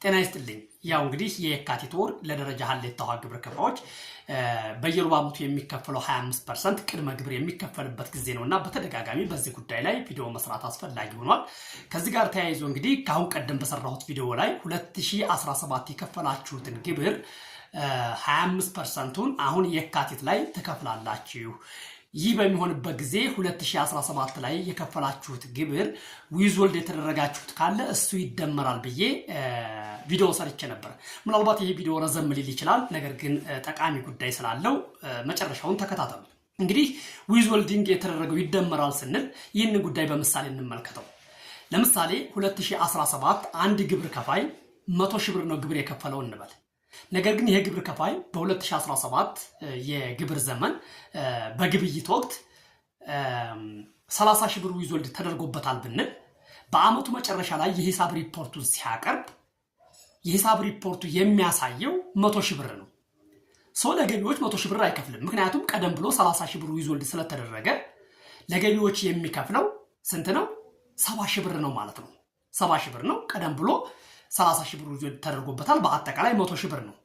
ጤና ይስጥልኝ። ያው እንግዲህ የካቲት ወር ለደረጃ ሀሌታ ውሃ ግብር ከፋዮች በየሩብ ዓመቱ የሚከፈለው 25% ቅድመ ግብር የሚከፈልበት ጊዜ ነውና በተደጋጋሚ በዚህ ጉዳይ ላይ ቪዲዮ መስራት አስፈላጊ ሆኗል። ከዚህ ጋር ተያይዞ እንግዲህ ካሁን ቀደም በሰራሁት ቪዲዮ ላይ 2017 የከፈላችሁትን ግብር 25%ን አሁን የካቲት ላይ ትከፍላላችሁ። ይህ በሚሆንበት ጊዜ 2017 ላይ የከፈላችሁት ግብር ዊዝወልድ የተደረጋችሁት ካለ እሱ ይደመራል ብዬ ቪዲዮ ሰርቼ ነበር። ምናልባት ይሄ ቪዲዮ ረዘም ሊል ይችላል፣ ነገር ግን ጠቃሚ ጉዳይ ስላለው መጨረሻውን ተከታተሉ። እንግዲህ ዊዝወልዲንግ የተደረገው ይደመራል ስንል ይህንን ጉዳይ በምሳሌ እንመልከተው። ለምሳሌ 2017 አንድ ግብር ከፋይ 100 ሺህ ብር ነው ግብር የከፈለው እንበል። ነገር ግን ይሄ ግብር ከፋይ በ2017 የግብር ዘመን በግብይት ወቅት 30 ሺህ ብር ዊዝወልድ ተደርጎበታል ብንል በአመቱ መጨረሻ ላይ የሂሳብ ሪፖርቱን ሲያቀርብ የሂሳብ ሪፖርቱ የሚያሳየው 100 ሺህ ብር ነው። ሰው ለገቢዎች 100 ሺህ ብር አይከፍልም። ምክንያቱም ቀደም ብሎ 30 ሺህ ብር ዊዝወልድ ስለተደረገ ለገቢዎች የሚከፍለው ስንት ነው? 70 ሺህ ብር ነው ማለት ነው። 70 ሺህ ብር ነው ቀደም ብሎ 30 ሺህ ብር ዊዝወልድ ተደርጎበታል። በአጠቃላይ 100 ሺህ ብር ነው።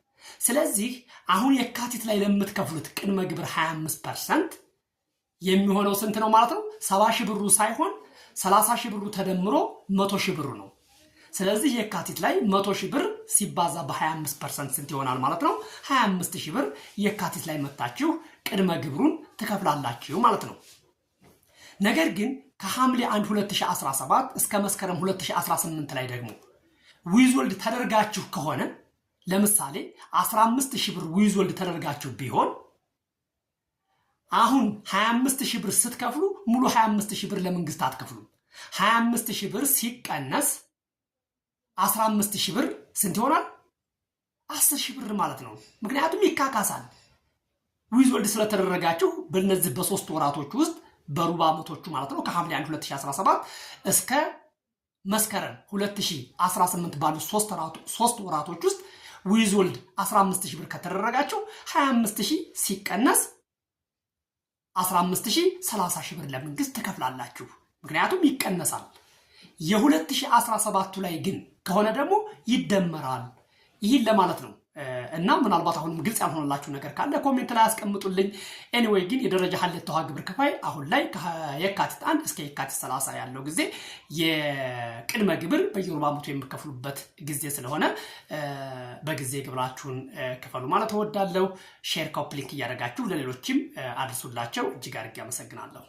ስለዚህ አሁን የካቲት ላይ ለምትከፍሉት ቅድመ ግብር 25% የሚሆነው ስንት ነው ማለት ነው? 70 ሺህ ብሩ ሳይሆን 30 ሺህ ብሩ ተደምሮ 100 ሺህ ብሩ ነው። ስለዚህ የካቲት ላይ 100 ሺህ ብር ሲባዛ በ25% ስንት ይሆናል ማለት ነው? 25 ሺህ ብር የካቲት ላይ መታችሁ ቅድመ ግብሩን ትከፍላላችሁ ማለት ነው። ነገር ግን ከሐምሌ 1 2017 እስከ መስከረም 2018 ላይ ደግሞ ዊዝወልድ ተደርጋችሁ ከሆነ ለምሳሌ 15 ሺህ ብር ዊዝወልድ ተደርጋችሁ ቢሆን አሁን 25 ሺህ ብር ስትከፍሉ ሙሉ 25 ሺህ ብር ለመንግስት አትከፍሉም። 25 ሺህ ብር ሲቀነስ 15 ሺህ ብር ስንት ይሆናል? 10 ሺህ ብር ማለት ነው። ምክንያቱም ይካካሳል። ዊዝወልድ ስለተደረጋችሁ በእነዚህ በሶስት ወራቶች ውስጥ በሩብ ዓመቶቹ ማለት ነው ከሐምሌ 1 2017 እስከ መስከረም 2018 ባሉ ሶስት ወራቶች ውስጥ ዊዝወልድ 15 ሺህ ብር ከተደረጋችሁ 25 ሺህ ሲቀነስ 15 ሺህ 30 ሺህ ብር ለመንግስት ትከፍላላችሁ። ምክንያቱም ይቀነሳል። የ2017 ላይ ግን ከሆነ ደግሞ ይደመራል። ይህን ለማለት ነው። እና ምናልባት አሁንም ግልጽ ያልሆነላችሁ ነገር ካለ ኮሜንት ላይ አስቀምጡልኝ። ኤኒዌይ ግን የደረጃ ሀሌታ ውሃ ግብር ከፋይ አሁን ላይ ከየካቲት 1 እስከ የካቲት 30 ያለው ጊዜ የቅድመ ግብር በየሩብ ዓመቱ የሚከፍሉበት ጊዜ ስለሆነ በጊዜ ግብራችሁን ክፈሉ ማለት እወዳለሁ። ሼር፣ ኮፒ ሊንክ እያደረጋችሁ ለሌሎችም አድርሱላቸው። እጅግ አድርጌ አመሰግናለሁ።